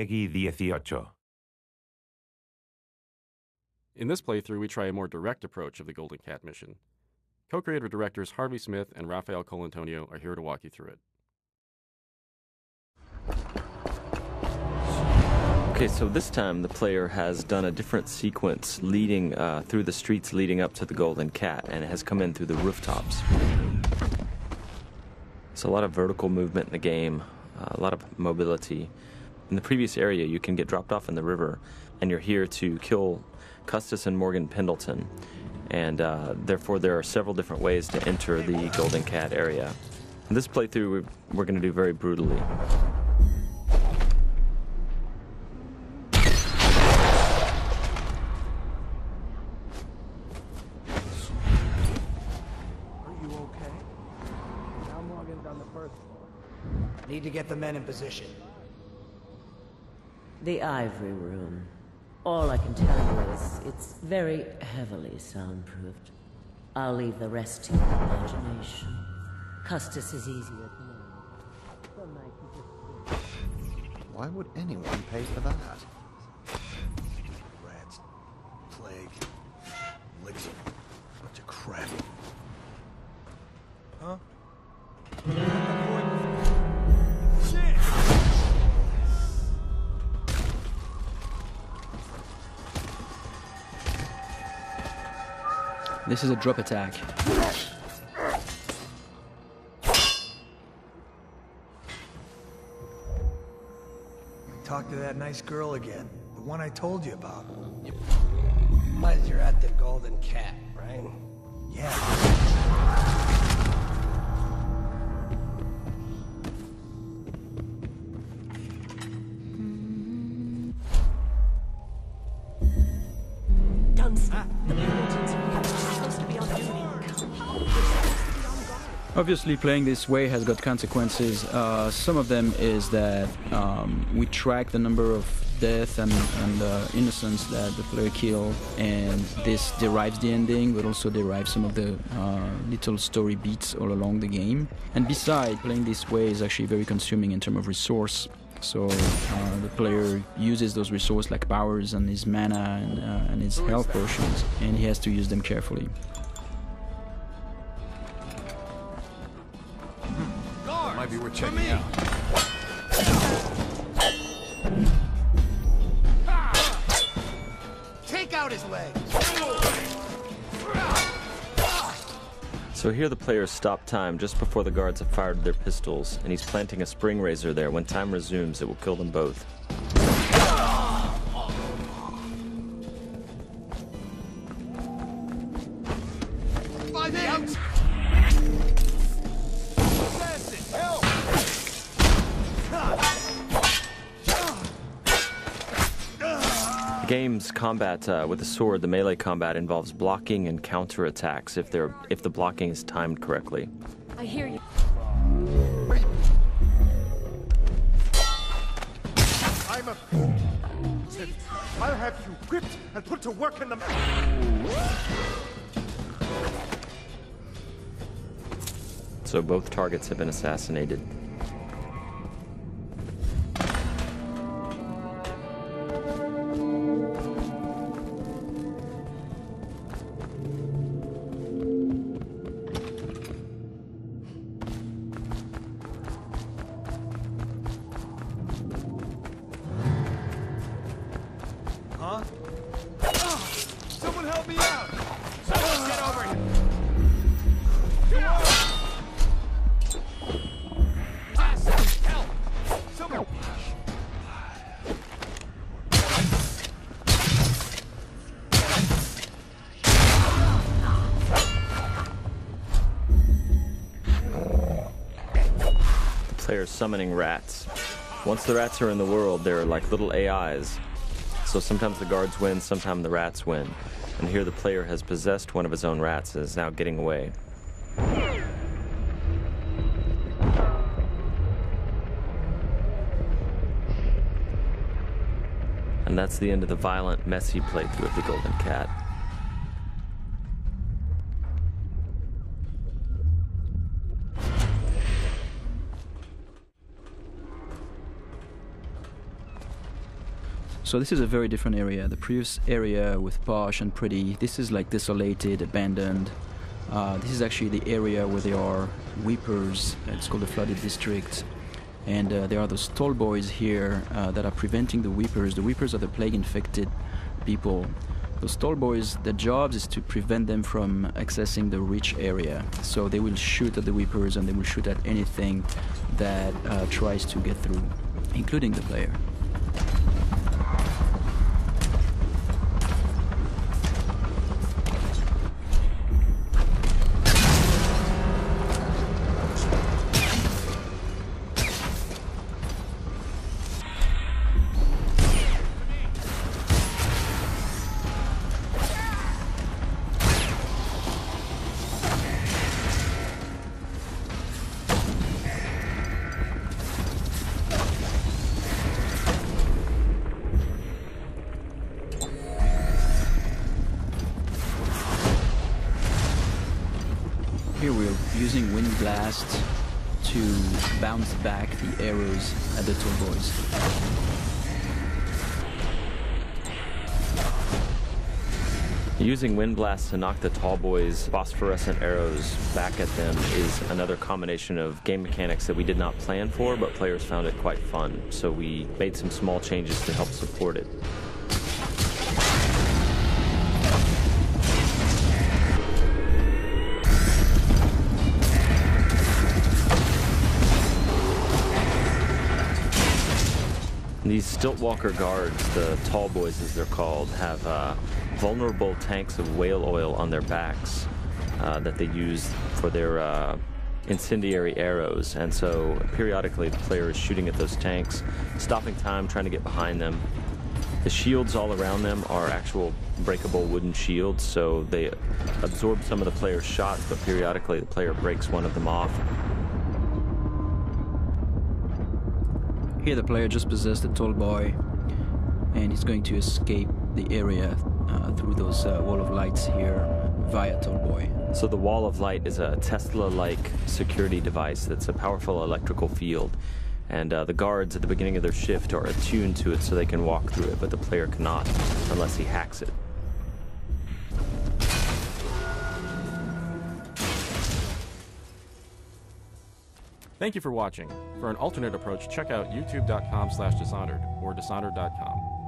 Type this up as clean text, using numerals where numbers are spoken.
Peggy 18. In this playthrough, we try a more direct approach of the Golden Cat mission. Co-creator directors Harvey Smith and Rafael Colantonio are here to walk you through it. Okay, so this time the player has done a different sequence leading through the streets leading up to the Golden Cat, and it has come in through the rooftops. It's a lot of vertical movement in the game, a lot of mobility. In the previous area, you can get dropped off in the river, and you're here to kill Custis and Morgan Pendleton, and therefore there are several different ways to enter the Golden Cat area. In this playthrough, we're going to do very brutally. Need to get the men in position. The Ivory Room. All I can tell you is it's very heavily soundproofed. I'll leave the rest to your imagination. Custis is easier to know. Some night you just... Why would anyone pay for that? Rats, plague, elixir, bunch of crap. Huh? This is a drop attack. Talk to that nice girl again. The one I told you about. But you're at the Golden Cat, right? Yeah. Obviously, playing this way has got consequences. Some of them is that we track the number of death and innocents that the player kill, and this derives the ending, but also derives some of the little story beats all along the game. And besides, playing this way is actually very consuming in terms of resource. So the player uses those resources like powers and his mana and his health potions, and he has to use them carefully. Might be worth checking out. Take out his legs. So here the player stopped time just before the guards have fired their pistols, and he's planting a spring razor there. When time resumes, it will kill them both. The game's combat with the sword, the melee combat, involves blocking and counterattacks if the blocking is timed correctly. I hear you. I'm a... I'll have you whipped and put to work in the... So both targets have been assassinated. Huh? Someone help me out! Someone get over here! Help! Someone... The player's summoning rats. Once the rats are in the world, they're like little AIs. So sometimes the guards win, sometimes the rats win. And here the player has possessed one of his own rats and is now getting away. And that's the end of the violent, messy playthrough of the Golden Cat. So this is a very different area. The previous area with posh and pretty, this is like desolated, abandoned. This is actually the area where there are weepers. It's called the flooded district. And there are those tall boys here that are preventing the weepers. The weepers are the plague-infected people. Those tall boys, their job is to prevent them from accessing the rich area. So they will shoot at the weepers and they will shoot at anything that tries to get through, including the player. Here we're using Wind Blast to bounce back the arrows at the tall boys. Using Wind Blast to knock the tall boys' phosphorescent arrows back at them is another combination of game mechanics that we did not plan for, but players found it quite fun. So we made some small changes to help support it. These Stiltwalker guards, the tall boys as they're called, have vulnerable tanks of whale oil on their backs that they use for their incendiary arrows. And so periodically the player is shooting at those tanks, stopping time, trying to get behind them. The shields all around them are actual breakable wooden shields, so they absorb some of the player's shots, but periodically the player breaks one of them off. Here the player just possessed a tall boy, and he's going to escape the area through those wall of lights here via tall boy. So the wall of light is a Tesla-like security device that's a powerful electrical field. And the guards at the beginning of their shift are attuned to it so they can walk through it, but the player cannot unless he hacks it. Thank you for watching. For an alternate approach, check out youtube.com/Dishonored or Dishonored.com.